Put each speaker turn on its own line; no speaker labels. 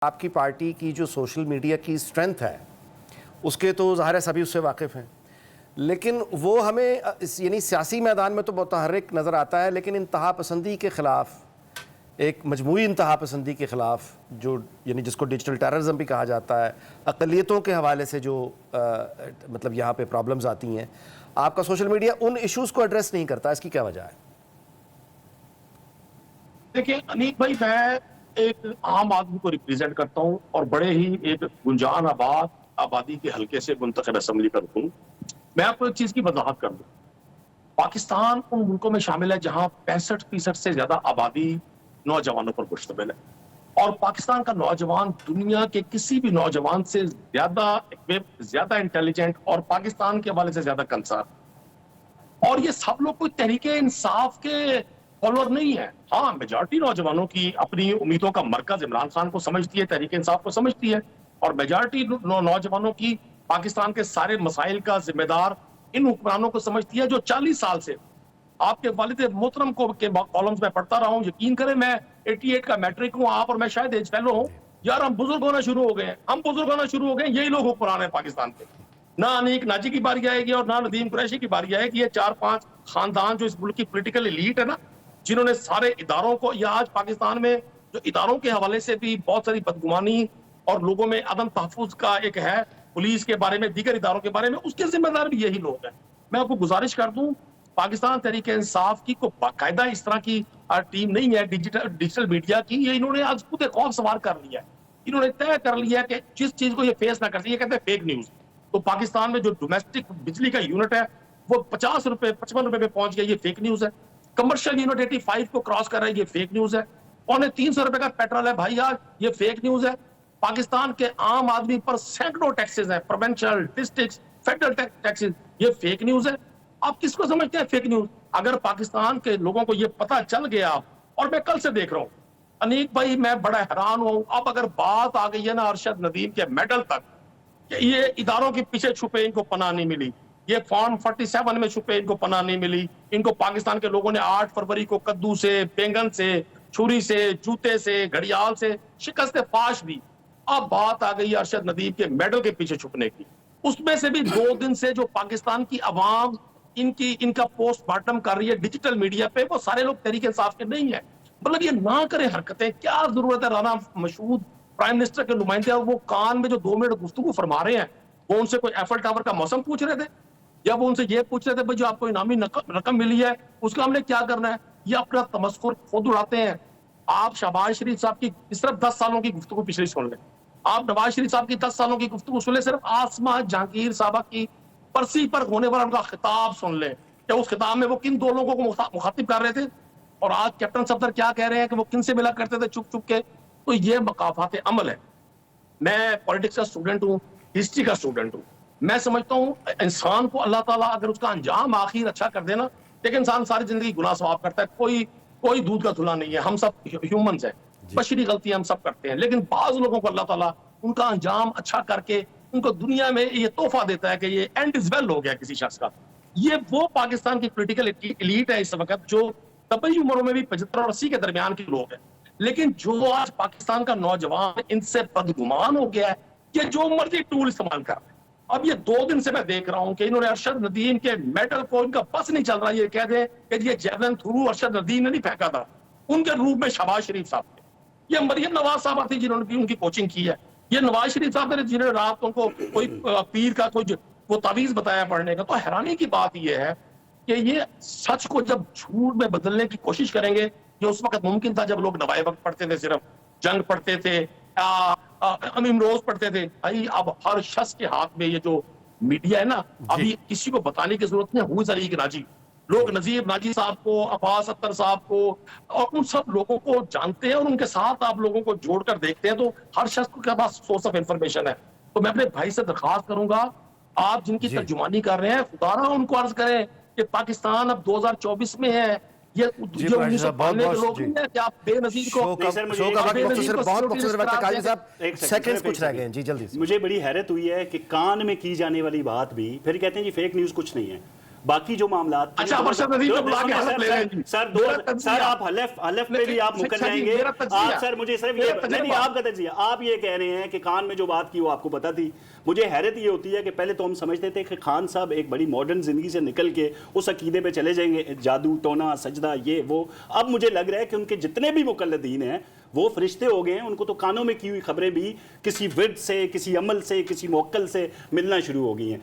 آپ کی پارٹی کی جو سوشل میڈیا کی اسٹرینتھ ہے اس کے تو ظاہر ہے سبھی اس سے واقف ہیں، لیکن وہ ہمیں یعنی سیاسی میدان میں تو متحرک نظر آتا ہے، لیکن انتہا پسندی کے خلاف، ایک مجموعی انتہا پسندی کے خلاف جو یعنی جس کو ڈیجیٹل ٹیررزم بھی کہا جاتا ہے، اقلیتوں کے حوالے سے جو مطلب یہاں پہ پرابلمز آتی ہیں، آپ کا سوشل میڈیا ان ایشوز کو ایڈریس نہیں کرتا، اس کی کیا وجہ ہے؟
دیکھیں انیک بھائی، میں ایک عام آدمی کو ریپریزنٹ کرتا ہوں اور بڑے ہی ایک گنجان آبادی کے حلقے سے منتخب اسمبلی کا رکن ہوں۔ میں آپ کو ایک چیز کی وضاحت کر دوں، پاکستان ان ملکوں میں شامل ہے جہاں 65% سے زیادہ آبادی نوجوانوں پر مشتمل ہے، اور پاکستان کا نوجوان دنیا کے کسی بھی نوجوان سے زیادہ انٹیلیجنٹ اور پاکستان کے حوالے سے زیادہ کنسرن، اور یہ سب لوگ کوئی تحریک انصاف کے فالوور نہیں ہے۔ ہاں، میجارٹی نوجوانوں کی اپنی امیدوں کا مرکز عمران خان کو سمجھتی ہے، تحریک انصاف کو سمجھتی ہے، اور میجارٹی نوجوانوں کی پاکستان کے سارے مسائل کا ذمہ دار ان حکمرانوں کو سمجھتی ہے جو 40 سال سے آپ کے والد محترم کو کے کالمز میں پڑھتا رہا ہوں۔ یقین کریں، میں 88 کا میٹرک ہوں، آپ اور میں شاید ایج فیلو ہوں۔ یار ہم بزرگ ہونا شروع ہو گئے ہیں، یہی لوگ حکمران ہیں پاکستان کے۔ نہ انیک ناجی کی باری آئے گی اور نہ ندیم قریشی کی باری آئے گی۔ یہ 4-5 خاندان جو اس ملک کی پولیٹیکل ایلیٹ ہے نا، جنہوں نے سارے اداروں کو، یا آج پاکستان میں جو اداروں کے حوالے سے بھی بہت ساری بدگمانی اور لوگوں میں عدم تحفظ کا ایک ہے، پولیس کے بارے میں، دیگر اداروں کے بارے میں، اس کے ذمہ دار بھی یہی لوگ ہیں۔ میں آپ کو گزارش کر دوں، پاکستان تحریک انصاف کی کوئی باقاعدہ اس طرح کی ٹیم نہیں ہے ڈیجیٹل میڈیا کی۔ یہ انہوں نے آج خود ایک خوف سوار کر لیا ہے، انہوں نے طے کر لیا کہ جس چیز کو یہ فیس نہ کر سکے، یہ کہتے ہیں فیک نیوز۔ تو پاکستان میں جو ڈومیسٹک بجلی کا یونٹ ہے وہ 50 روپے 55 روپے پہ پہنچ گیا، یہ فیک نیوز ہے۔ کمرشل یونٹ 85 کو کراس کر رہا ہے، یہ فیک نیوز ہے۔ 350 روپے کا پیٹرول ہے بھائی، یار یہ فیک نیوز ہے۔ پاکستان کے عام آدمی پر سینکڑوں ٹیکسز ہیں، پروونشل، ڈسٹرکٹ، فیڈرل ٹیکسز، یہ فیک نیوز ہے۔ آپ کس کو سمجھتے ہیں فیک نیوز؟ اگر پاکستان کے لوگوں کو یہ پتہ چل گیا، اور میں کل سے دیکھ رہا ہوں انیک بھائی، میں بڑا حیران ہوں۔ اب اگر بات آ گئی ہے نا ارشد ندیم کے میڈل تک، کہ یہ اداروں کے پیچھے چھپے ان کو پناہ نہیں ملی، یہ فارم 47 میں چھپے ان کو پناہ نہیں ملی، ان کو پاکستان کے لوگوں نے 8 فروری کو کدو سے، بینگن سے، چھری سے، جوتے سے، گھڑیال سے شکست فاش دی۔ اب بات آ گئی ارشد ندیم کے میڈل کے پیچھے چھپنے کی۔ اس میں سے بھی 2 دن سے جو پاکستان کی عوام ان کا پوسٹ مارٹم کر رہی ہے ڈیجیٹل میڈیا پہ، وہ سارے لوگ تحریک انصاف کے نہیں ہیں۔ مطلب یہ نہ کرے حرکتیں، کیا ضرورت ہے؟ رانا مشہود پرائم منسٹر کے نمائندے اور وہ کان میں جو 2 منٹ گفتگو فرما رہے ہیں، وہ ان سے کوئی ایفل ٹاور کا موسم پوچھ رہے تھے، یا وہ ان سے یہ پوچھ رہے تھے بھائی جو آپ کو انعامی رقم ملی ہے اس کا ہم نے کیا کرنا ہے؟ یہ اپنا تمسخر خود اڑاتے ہیں۔ آپ شہباز شریف صاحب کی صرف 10 سالوں کی گفتگو پچھلی سن لیں، آپ نواز شریف صاحب کی 10 سالوں کی گفتگو سن لیں، صرف آسمہ جہانگیر صاحبہ کی پرسی پر ہونے والا ان کا خطاب سن لیں کہ اس خطاب میں وہ کن 2 لوگوں کو مخاطب کر رہے تھے، اور آج کیپٹن صفدر کیا کہہ رہے ہیں کہ وہ کن سے ملا کرتے تھے چھپ چھپ کے۔ تو یہ مقافات عمل ہے۔ میں پولیٹکس کا اسٹوڈنٹ ہوں، ہسٹری کا اسٹوڈنٹ ہوں۔ میں سمجھتا ہوں انسان کو اللہ تعالیٰ اگر اس کا انجام آخر اچھا کر دینا، لیکن انسان ساری زندگی گناہ ثواب کرتا ہے، کوئی دودھ کا دھلا نہیں ہے، ہم سب ہیومنز ہیں، بشری غلطیاں ہم سب کرتے ہیں، لیکن بعض لوگوں کو اللہ تعالیٰ ان کا انجام اچھا کر کے ان کو دنیا میں یہ تحفہ دیتا ہے کہ یہ اینڈ از ویل ہو گیا کسی شخص کا۔ یہ وہ پاکستان کی پولیٹیکل ایلیٹ ہے اس وقت، جو طبی عمروں میں بھی 75 اور 80 کے درمیان کے لوگ ہیں، لیکن جو آج پاکستان کا نوجوان ان سے بدگمان ہو گیا ہے، یہ جو مرضی ٹول استعمال کر رہے ہیں۔ اب یہ 2 دن سے میں دیکھ رہا ہوں کہ انہوں نے ارشد ندیم کے میڈل کو، ان کا بس نہیں چل رہا، یہ کہہ دیں کہ یہ جیولن تھرو ارشد ندیم نے نہیں پھینکا تھا، ان کے روپ میں شہباز شریف صاحب تھے، یہ مریم نواز صاحب تھی جنہوں نے بھی ان کی کوچنگ کی ہے، یہ نواز شریف صاحب نے جنہوں نے رات ان کو کوئی پیر کا کوئی وہ تعویذ بتایا پڑھنے کا۔ تو حیرانی کی بات یہ ہے کہ یہ سچ کو جب جھوٹ میں بدلنے کی کوشش کریں گے، یہ اس وقت ممکن تھا جب لوگ نوائے وقت پڑھتے تھے، صرف جنگ پڑھتے تھے، امیم روز پڑھتے تھے۔ بھائی اب ہر شخص کے ہاتھ میں یہ جو میڈیا ہے نا، ابھی کسی کو بتانے کی ضرورت نہیں ہے ہو ذریعہ ناجی، لوگ نذیر ناجی صاحب کو، عباس اختر صاحب کو اور ان سب لوگوں کو جانتے ہیں، اور ان کے ساتھ آپ لوگوں کو جوڑ کر دیکھتے ہیں تو ہر شخص کے پاس سورس آف انفارمیشن ہے۔ تو میں اپنے بھائی سے درخواست کروں گا، آپ جن کی ترجمانی کر رہے ہیں، خدا رہا ان کو عرض کریں کہ پاکستان اب 2024 میں ہے، یہ جو 1992 کے لوگ نہیں ہیں کہ آپ بے نظیر کو
مجھے بڑی حیرت ہوئی ہے کہ کان میں کی جانے والی بات بھی پھر کہتے ہیں جی فیک نیوز کچھ نہیں ہے۔ باقی جو معاملات
اچھا ارشد نظیر کو بلا کے حلف لے رہے ہیں
سر آپ حلف پہ بھی آپ مکر جائیں گے آپ سر مجھے صرف یہ نہیں آپ کا تجزیہ آپ یہ کہہ رہے ہیں کہ خان میں جو بات کی وہ آپ کو پتا تھی مجھے حیرت یہ ہوتی ہے کہ پہلے تو ہم سمجھتے تھے کہ خان صاحب ایک بڑی ماڈرن زندگی سے نکل کے اس عقیدے پہ چلے جائیں گے جادو ٹونا سجدہ یہ وہ اب مجھے لگ رہا ہے کہ ان کے جتنے بھی مقلدین ہیں وہ فرشتے ہو گئے ہیں ان کو تو کانوں میں کی ہوئی خبریں بھی کسی ورد سے کسی عمل سے کسی موکل سے ملنا شروع ہو گئی ہیں